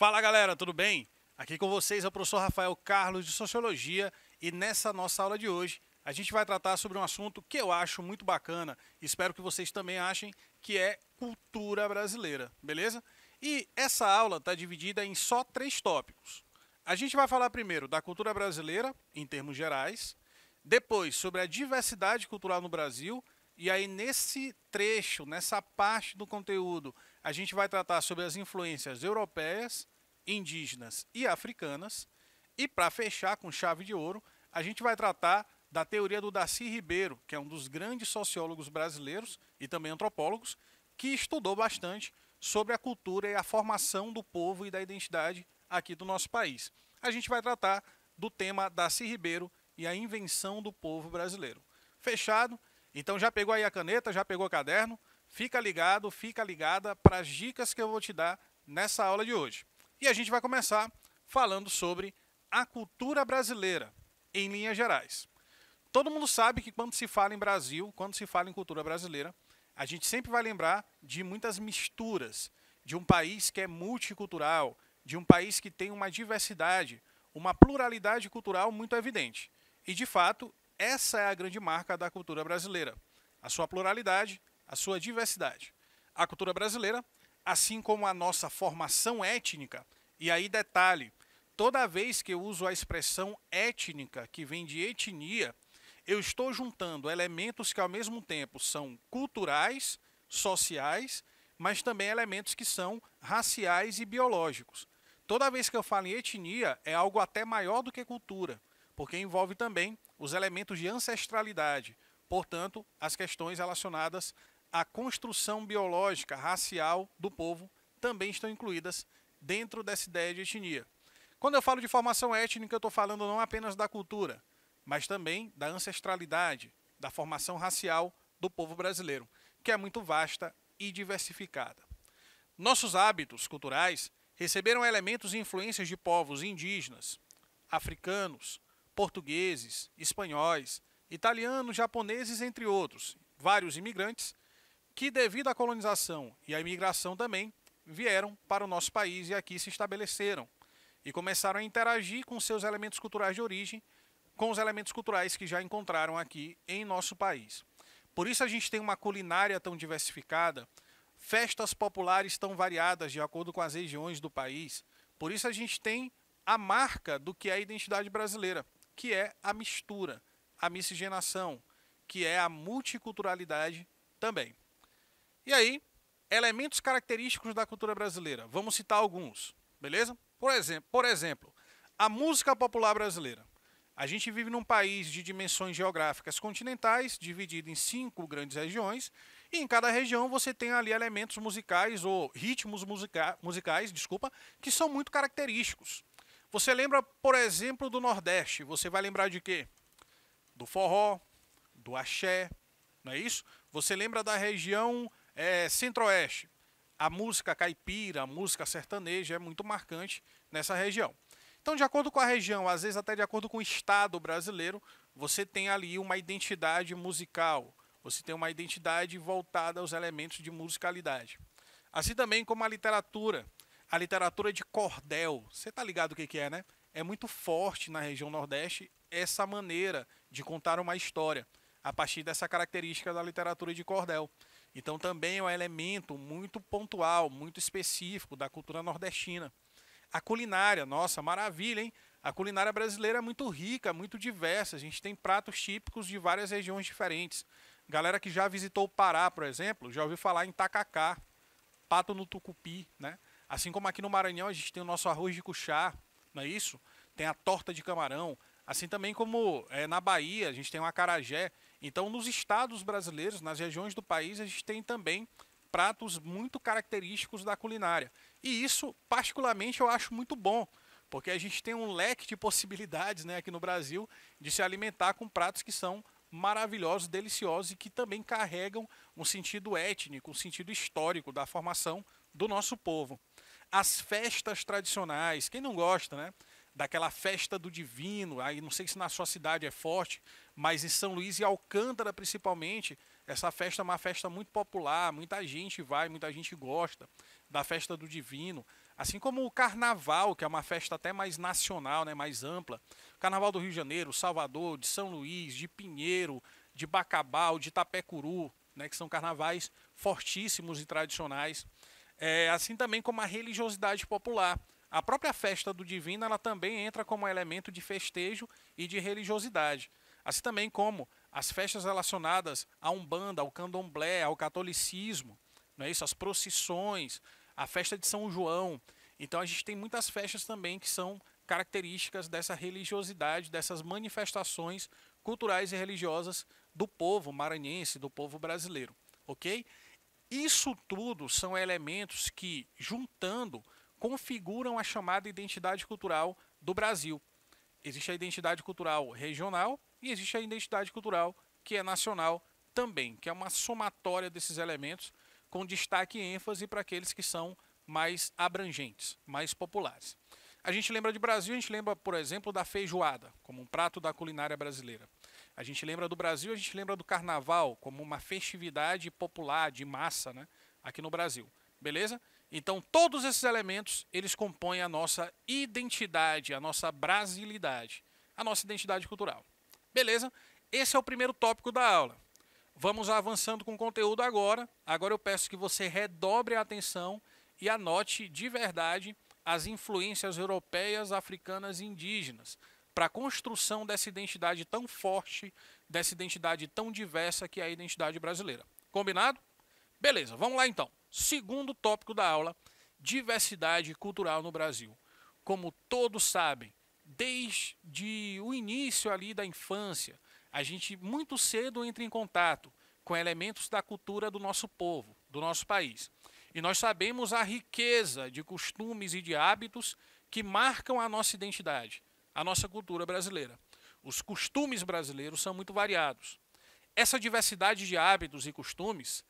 Fala galera, tudo bem? Aqui com vocês é o professor Rafael Carlos de Sociologia e nessa nossa aula de hoje a gente vai tratar sobre um assunto que eu acho muito bacana, espero que vocês também achem, que é cultura brasileira, beleza? E essa aula está dividida em só 3 tópicos. A gente vai falar primeiro da cultura brasileira, em termos gerais, depois sobre a diversidade cultural no Brasil, e aí nesse trecho, nessa parte do conteúdo, a gente vai tratar sobre as influências europeias, indígenas e africanas. E para fechar com chave de ouro, a gente vai tratar da teoria do Darcy Ribeiro, que é um dos grandes sociólogos brasileiros e também antropólogos, que estudou bastante sobre a cultura e a formação do povo e da identidade aqui do nosso país. A gente vai tratar do tema Darcy Ribeiro e a invenção do povo brasileiro. Fechado? Então já pegou aí a caneta, já pegou o caderno? Fica ligado, fica ligada para as dicas que eu vou te dar nessa aula de hoje. E a gente vai começar falando sobre a cultura brasileira, em linhas gerais. Todo mundo sabe que quando se fala em Brasil, quando se fala em cultura brasileira, a gente sempre vai lembrar de muitas misturas, de um país que é multicultural, de um país que tem uma diversidade, uma pluralidade cultural muito evidente. E, de fato, essa é a grande marca da cultura brasileira, a sua pluralidade, a sua diversidade. A cultura brasileira, assim como a nossa formação étnica, e aí detalhe, toda vez que eu uso a expressão étnica, que vem de etnia, eu estou juntando elementos que ao mesmo tempo são culturais, sociais, mas também elementos que são raciais e biológicos. Toda vez que eu falo em etnia, é algo até maior do que cultura, porque envolve também os elementos de ancestralidade, portanto, as questões relacionadas à construção biológica, racial do povo também estão incluídas dentro dessa ideia de etnia. Quando eu falo de formação étnica, eu estou falando não apenas da cultura, mas também da ancestralidade, da formação racial do povo brasileiro, que é muito vasta e diversificada. Nossos hábitos culturais receberam elementos e influências de povos indígenas, africanos, portugueses, espanhóis, italianos, japoneses, entre outros, vários imigrantes que, devido à colonização e à imigração também, vieram para o nosso país e aqui se estabeleceram e começaram a interagir com seus elementos culturais de origem, com os elementos culturais que já encontraram aqui em nosso país. Por isso a gente tem uma culinária tão diversificada, festas populares tão variadas de acordo com as regiões do país. Por isso a gente tem a marca do que é a identidade brasileira, que é a mistura, a miscigenação, que é a multiculturalidade também. E aí, elementos característicos da cultura brasileira. Vamos citar alguns, beleza? Por exemplo, a música popular brasileira. A gente vive num país de dimensões geográficas continentais, dividido em 5 grandes regiões, e em cada região você tem ali elementos musicais ou ritmos musicais, que são muito característicos. Você lembra, por exemplo, do Nordeste, você vai lembrar de quê? Do forró, do axé, não é isso? Você lembra da região Centro-Oeste. A música caipira, a música sertaneja é muito marcante nessa região. Então, de acordo com a região, às vezes até de acordo com o estado brasileiro, você tem ali uma identidade musical, você tem uma identidade voltada aos elementos de musicalidade. Assim também como a literatura de cordel. Você está ligado o que é, né? É muito forte na região Nordeste essa maneira de contar uma história, a partir dessa característica da literatura de cordel. Então também é um elemento muito pontual, muito específico da cultura nordestina. A culinária, nossa, maravilha, hein? A culinária brasileira é muito rica, muito diversa. A gente tem pratos típicos de várias regiões diferentes. Galera que já visitou o Pará, por exemplo, já ouviu falar em tacacá, pato no tucupi, né? Assim como aqui no Maranhão a gente tem o nosso arroz de cuchá, não é isso? Tem a torta de camarão. Assim também como na Bahia a gente tem o acarajé. Então nos estados brasileiros, nas regiões do país, a gente tem também pratos muito característicos da culinária. E isso, particularmente, eu acho muito bom, porque a gente tem um leque de possibilidades, né, aqui no Brasil de se alimentar com pratos que são maravilhosos, deliciosos e que também carregam um sentido étnico, um sentido histórico da formação do nosso povo. As festas tradicionais, quem não gosta, né? Daquela festa do divino, aí não sei se na sua cidade é forte, mas em São Luís e Alcântara principalmente, essa festa é uma festa muito popular, muita gente vai, muita gente gosta da festa do divino. Assim como o Carnaval, que é uma festa até mais nacional, né, mais ampla. Carnaval do Rio de Janeiro, Salvador, de São Luís, de Pinheiro, de Bacabal, de Itapecuru, né, que são carnavais fortíssimos e tradicionais. Assim também como a religiosidade popular. A própria festa do Divino, ela também entra como elemento de festejo e de religiosidade. Assim também como as festas relacionadas à Umbanda, ao Candomblé, ao catolicismo, não é isso? As procissões, a festa de São João. Então a gente tem muitas festas também que são características dessa religiosidade, dessas manifestações culturais e religiosas do povo maranhense, do povo brasileiro, ok? Isso tudo são elementos que, juntando, configuram a chamada identidade cultural do Brasil. Existe a identidade cultural regional e existe a identidade cultural que é nacional também, que é uma somatória desses elementos com destaque e ênfase para aqueles que são mais abrangentes, mais populares. A gente lembra de Brasil, a gente lembra, por exemplo, da feijoada, como um prato da culinária brasileira. A gente lembra do Brasil, a gente lembra do carnaval, como uma festividade popular, de massa, né, aqui no Brasil. Beleza? Então, todos esses elementos, eles compõem a nossa identidade, a nossa brasilidade, a nossa identidade cultural. Beleza? Esse é o primeiro tópico da aula. Vamos avançando com o conteúdo agora. Agora eu peço que você redobre a atenção e anote de verdade as influências europeias, africanas e indígenas para a construção dessa identidade tão forte, dessa identidade tão diversa que é a identidade brasileira. Combinado? Beleza, vamos lá então. Segundo tópico da aula, diversidade cultural no Brasil. Como todos sabem, desde o início ali da infância, a gente muito cedo entra em contato com elementos da cultura do nosso povo, do nosso país. E nós sabemos a riqueza de costumes e de hábitos que marcam a nossa identidade, a nossa cultura brasileira. Os costumes brasileiros são muito variados. Essa diversidade de hábitos e costumes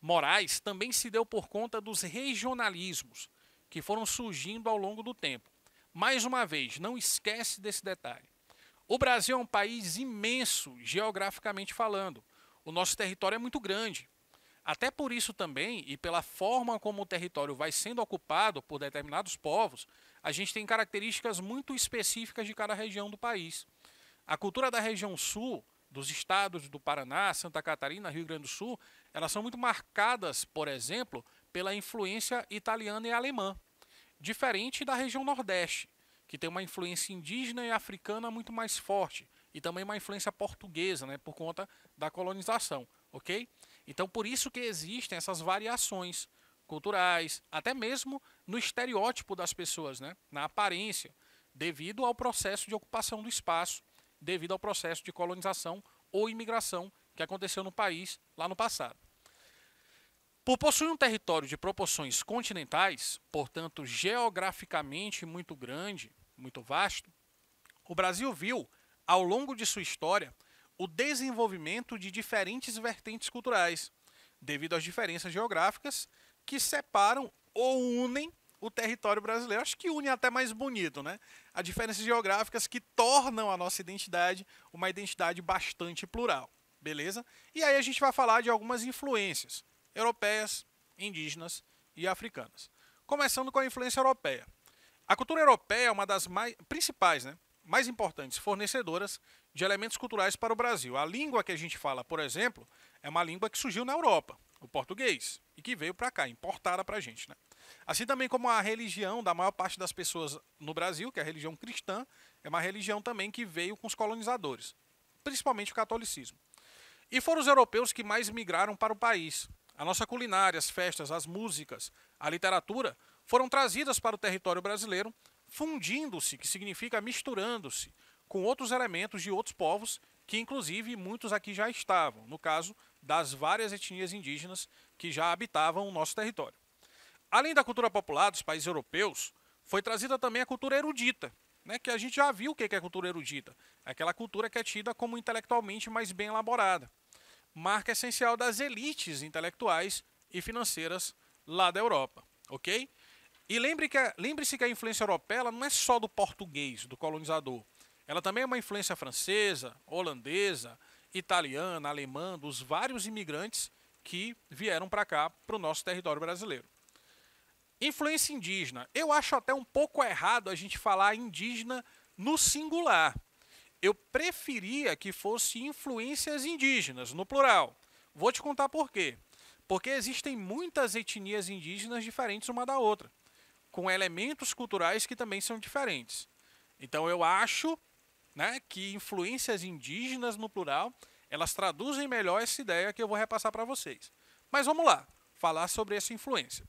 morais também se deu por conta dos regionalismos que foram surgindo ao longo do tempo. Mais uma vez, não esquece desse detalhe. O Brasil é um país imenso, geograficamente falando. O nosso território é muito grande. Até por isso também, e pela forma como o território vai sendo ocupado por determinados povos, a gente tem características muito específicas de cada região do país. A cultura da região sul, dos estados do Paraná, Santa Catarina, Rio Grande do Sul, elas são muito marcadas, por exemplo, pela influência italiana e alemã, diferente da região nordeste, que tem uma influência indígena e africana muito mais forte, e também uma influência portuguesa, né, por conta da colonização, ok? Então, por isso que existem essas variações culturais, até mesmo no estereótipo das pessoas, né, na aparência, devido ao processo de ocupação do espaço, devido ao processo de colonização ou imigração que aconteceu no país lá no passado. Por possuir um território de proporções continentais, portanto geograficamente muito grande, muito vasto, o Brasil viu, ao longo de sua história, o desenvolvimento de diferentes vertentes culturais, devido às diferenças geográficas que separam ou unem o território brasileiro. Acho que une até mais bonito, né? As diferenças geográficas que tornam a nossa identidade uma identidade bastante plural, beleza? E aí a gente vai falar de algumas influências europeias, indígenas e africanas. Começando com a influência europeia. A cultura europeia é uma das principais, né, mais importantes fornecedoras de elementos culturais para o Brasil. A língua que a gente fala, por exemplo, é uma língua que surgiu na Europa, o português, e que veio para cá, importada para a gente, né? Assim também como a religião da maior parte das pessoas no Brasil, que é a religião cristã, é uma religião também que veio com os colonizadores, principalmente o catolicismo. E foram os europeus que mais migraram para o país. A nossa culinária, as festas, as músicas, a literatura foram trazidas para o território brasileiro, fundindo-se, que significa misturando-se, com outros elementos de outros povos, que inclusive muitos aqui já estavam, no caso das várias etnias indígenas que já habitavam o nosso território. Além da cultura popular dos países europeus, foi trazida também a cultura erudita, né, que a gente já viu o que é a cultura erudita. É aquela cultura que é tida como intelectualmente mais bem elaborada. Marca essencial das elites intelectuais e financeiras lá da Europa, ok? E lembre-se que a influência europeia ela não é só do português, do colonizador. Ela também é uma influência francesa, holandesa, italiana, alemã, dos vários imigrantes que vieram para cá, para o nosso território brasileiro. Influência indígena. Eu acho até um pouco errado a gente falar indígena no singular. Eu preferia que fosse influências indígenas, no plural. Vou te contar por quê. Porque existem muitas etnias indígenas diferentes uma da outra, com elementos culturais que também são diferentes. Então eu acho, né, que influências indígenas, no plural, elas traduzem melhor essa ideia que eu vou repassar para vocês. Mas vamos lá, falar sobre essa influência.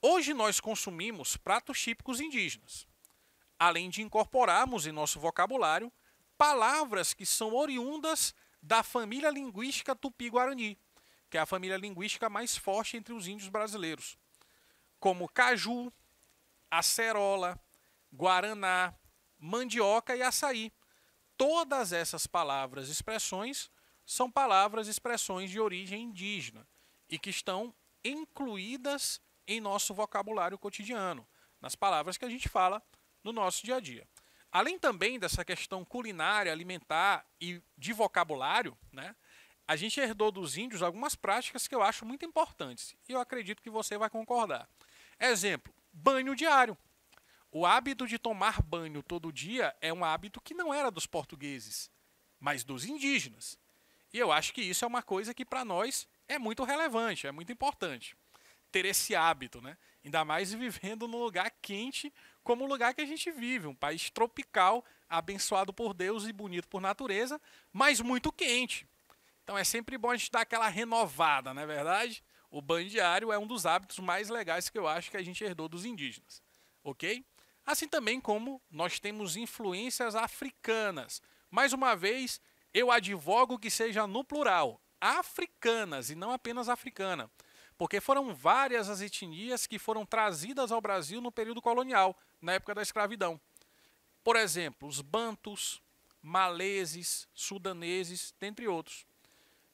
Hoje nós consumimos pratos típicos indígenas, além de incorporarmos em nosso vocabulário palavras que são oriundas da família linguística Tupi-Guarani, que é a família linguística mais forte entre os índios brasileiros, como caju, acerola, guaraná, mandioca e açaí. Todas essas palavras e expressões são palavras e expressões de origem indígena e que estão incluídas em nosso vocabulário cotidiano, nas palavras que a gente fala no nosso dia a dia. Além também dessa questão culinária, alimentar e de vocabulário, né, a gente herdou dos índios algumas práticas que eu acho muito importantes e eu acredito que você vai concordar. Exemplo, banho diário. O hábito de tomar banho todo dia é um hábito que não era dos portugueses, mas dos indígenas. E eu acho que isso é uma coisa que para nós é muito relevante, é muito importante ter esse hábito, né? Ainda mais vivendo num lugar quente como o lugar que a gente vive, um país tropical, abençoado por Deus e bonito por natureza, mas muito quente. Então é sempre bom a gente dar aquela renovada, não é verdade? O banho diário é um dos hábitos mais legais que eu acho que a gente herdou dos indígenas, ok? Assim também como nós temos influências africanas. Mais uma vez, eu advogo que seja no plural, africanas e não apenas africana, porque foram várias as etnias que foram trazidas ao Brasil no período colonial, na época da escravidão. Por exemplo, os bantus, maleses, sudaneses, dentre outros.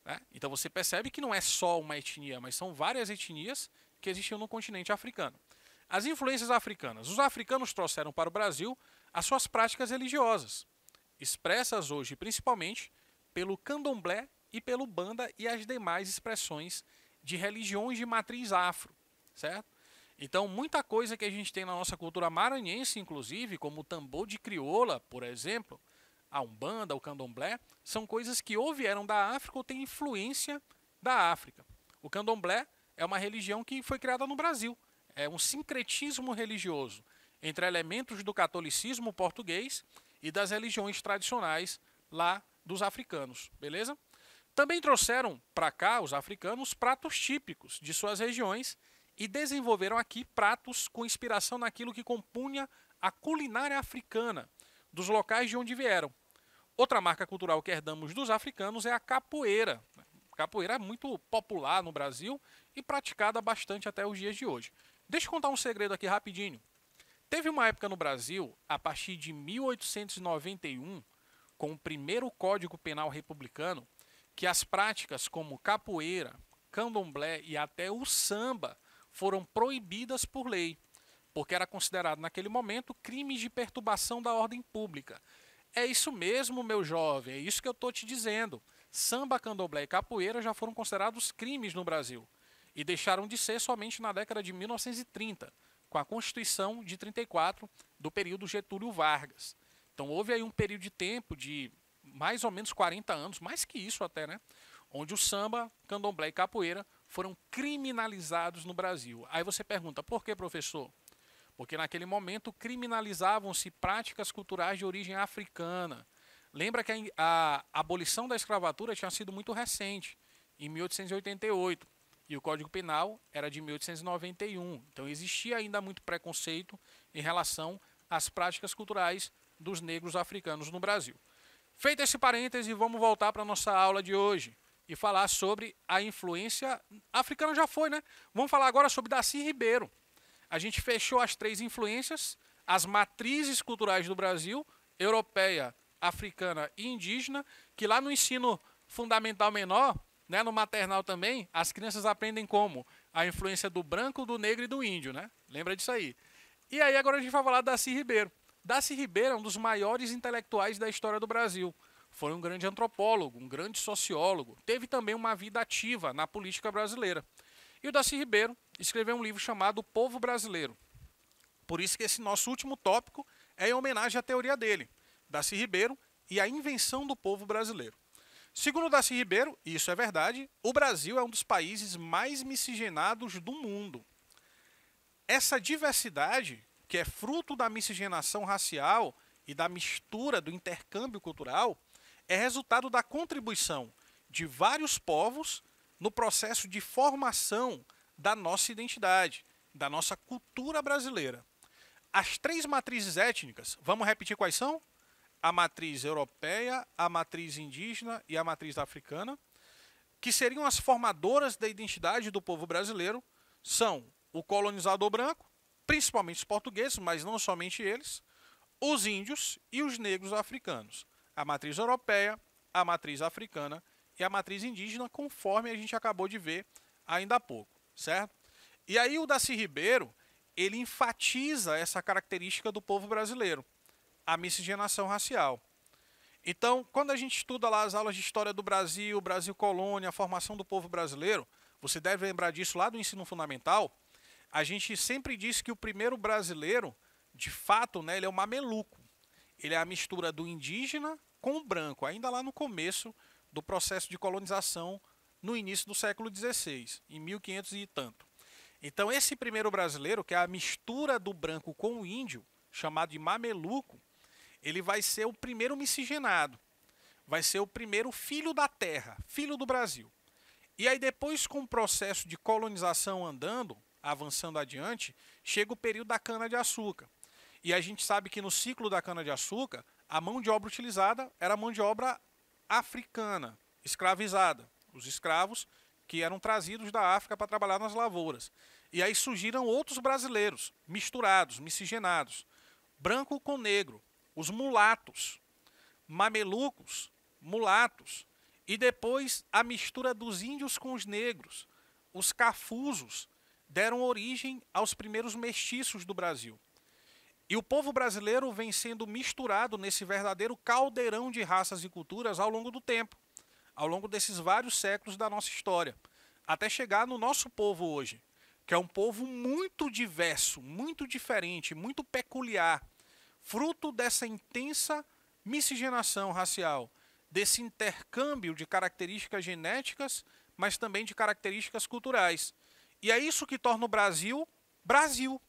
Né? Então você percebe que não é só uma etnia, mas são várias etnias que existiam no continente africano. As influências africanas. Os africanos trouxeram para o Brasil as suas práticas religiosas, expressas hoje principalmente pelo candomblé e pelo banda e as demais expressões de religiões de matriz afro, certo? Então, muita coisa que a gente tem na nossa cultura maranhense, inclusive, como o tambor de crioula, por exemplo, a umbanda, o candomblé, são coisas que ou vieram da África ou têm influência da África. O candomblé é uma religião que foi criada no Brasil. É um sincretismo religioso entre elementos do catolicismo português e das religiões tradicionais lá dos africanos, beleza? Também trouxeram para cá, os africanos, pratos típicos de suas regiões e desenvolveram aqui pratos com inspiração naquilo que compunha a culinária africana, dos locais de onde vieram. Outra marca cultural que herdamos dos africanos é a capoeira. A capoeira é muito popular no Brasil e praticada bastante até os dias de hoje. Deixa eu contar um segredo aqui rapidinho. Teve uma época no Brasil, a partir de 1891, com o primeiro Código Penal Republicano, que as práticas como capoeira, candomblé e até o samba foram proibidas por lei, porque era considerado naquele momento crimes de perturbação da ordem pública. É isso mesmo, meu jovem, é isso que eu estou te dizendo. Samba, candomblé e capoeira já foram considerados crimes no Brasil e deixaram de ser somente na década de 1930, com a Constituição de 34 do período Getúlio Vargas. Então houve aí um período de tempo de mais ou menos 40 anos, mais que isso até, né? Onde o samba, candomblé e capoeira foram criminalizados no Brasil. Aí você pergunta, por que, professor? Porque naquele momento criminalizavam-se práticas culturais de origem africana. Lembra que a abolição da escravatura tinha sido muito recente, em 1888, e o Código Penal era de 1891. Então existia ainda muito preconceito em relação às práticas culturais dos negros africanos no Brasil. Feito esse parêntese, vamos voltar para a nossa aula de hoje e falar sobre a influência africana. Já foi, né? Vamos falar agora sobre Darcy Ribeiro. A gente fechou as três influências, as matrizes culturais do Brasil, europeia, africana e indígena, que lá no ensino fundamental menor, né, no maternal também, as crianças aprendem como? A influência do branco, do negro e do índio, né? Lembra disso aí. E aí agora a gente vai falar de Darcy Ribeiro. Darcy Ribeiro é um dos maiores intelectuais da história do Brasil. Foi um grande antropólogo, um grande sociólogo. Teve também uma vida ativa na política brasileira. E o Darcy Ribeiro escreveu um livro chamado O Povo Brasileiro. Por isso que esse nosso último tópico é em homenagem à teoria dele, Darcy Ribeiro e a invenção do povo brasileiro. Segundo Darcy Ribeiro, e isso é verdade, o Brasil é um dos países mais miscigenados do mundo. Essa diversidade, que é fruto da miscigenação racial e da mistura do intercâmbio cultural, é resultado da contribuição de vários povos no processo de formação da nossa identidade, da nossa cultura brasileira. As 3 matrizes étnicas, vamos repetir quais são? A matriz europeia, a matriz indígena e a matriz africana, que seriam as formadoras da identidade do povo brasileiro, são o colonizador branco, principalmente os portugueses, mas não somente eles, os índios e os negros africanos. A matriz europeia, a matriz africana e a matriz indígena, conforme a gente acabou de ver ainda há pouco, certo? E aí o Darcy Ribeiro, ele enfatiza essa característica do povo brasileiro, a miscigenação racial. Então, quando a gente estuda lá as aulas de história do Brasil, Brasil colônia, a formação do povo brasileiro, você deve lembrar disso lá do ensino fundamental, a gente sempre diz que o primeiro brasileiro, de fato, né, ele é o mameluco. Ele é a mistura do indígena com o branco, ainda lá no começo do processo de colonização, no início do século XVI, em 1500 e tanto. Então, esse primeiro brasileiro, que é a mistura do branco com o índio, chamado de mameluco, ele vai ser o primeiro miscigenado, vai ser o primeiro filho da terra, filho do Brasil. E aí depois, com o processo de colonização andando, avançando adiante, chega o período da cana-de-açúcar. E a gente sabe que no ciclo da cana-de-açúcar, a mão de obra utilizada era a mão de obra africana, escravizada. Os escravos que eram trazidos da África para trabalhar nas lavouras. E aí surgiram outros brasileiros, misturados, miscigenados, branco com negro, os mulatos, mamelucos, mulatos, e depois a mistura dos índios com os negros, os cafusos, deram origem aos primeiros mestiços do Brasil. E o povo brasileiro vem sendo misturado nesse verdadeiro caldeirão de raças e culturas ao longo do tempo, ao longo desses vários séculos da nossa história, até chegar no nosso povo hoje, que é um povo muito diverso, muito diferente, muito peculiar, fruto dessa intensa miscigenação racial, desse intercâmbio de características genéticas, mas também de características culturais. E é isso que torna o Brasil, Brasil.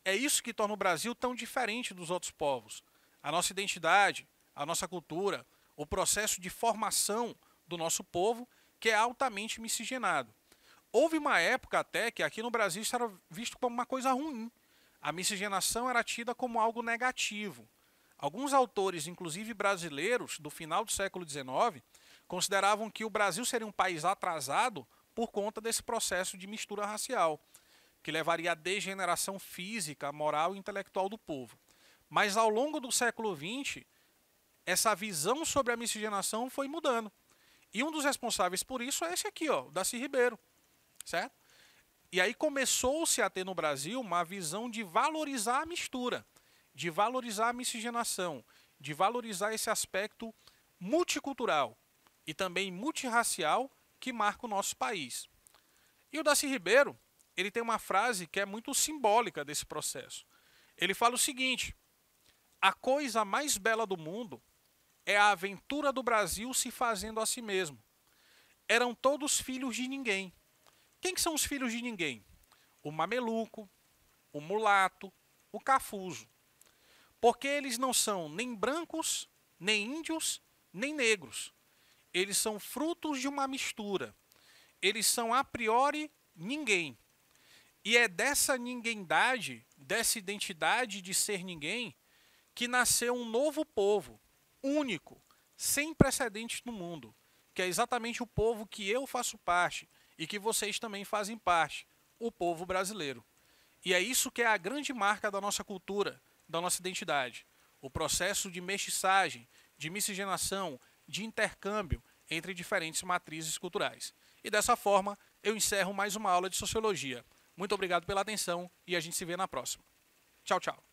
É isso que torna o Brasil tão diferente dos outros povos. A nossa identidade, a nossa cultura, o processo de formação do nosso povo, que é altamente miscigenado. Houve uma época até que aqui no Brasil isso era visto como uma coisa ruim. A miscigenação era tida como algo negativo. Alguns autores, inclusive brasileiros, do final do século XIX, consideravam que o Brasil seria um país atrasado por conta desse processo de mistura racial, que levaria à degeneração física, moral e intelectual do povo. Mas ao longo do século XX, essa visão sobre a miscigenação foi mudando. E um dos responsáveis por isso é esse aqui, ó, o Darcy Ribeiro, certo? E aí começou-se a ter no Brasil uma visão de valorizar a mistura, de valorizar a miscigenação, de valorizar esse aspecto multicultural e também multirracial que marca o nosso país. E o Darcy Ribeiro, ele tem uma frase que é muito simbólica desse processo. Ele fala o seguinte: a coisa mais bela do mundo é a aventura do Brasil se fazendo a si mesmo. Eram todos filhos de ninguém. Quem que são os filhos de ninguém? O mameluco, o mulato, o cafuso. Porque eles não são nem brancos, nem índios, nem negros. Eles são frutos de uma mistura. Eles são a priori ninguém. E é dessa ninguém-dade, dessa identidade de ser ninguém, que nasceu um novo povo, único, sem precedentes no mundo, que é exatamente o povo que eu faço parte e que vocês também fazem parte, o povo brasileiro. E é isso que é a grande marca da nossa cultura, da nossa identidade. O processo de mestiçagem, de miscigenação, de intercâmbio entre diferentes matrizes culturais. E dessa forma, eu encerro mais uma aula de Sociologia. Muito obrigado pela atenção e a gente se vê na próxima. Tchau, tchau.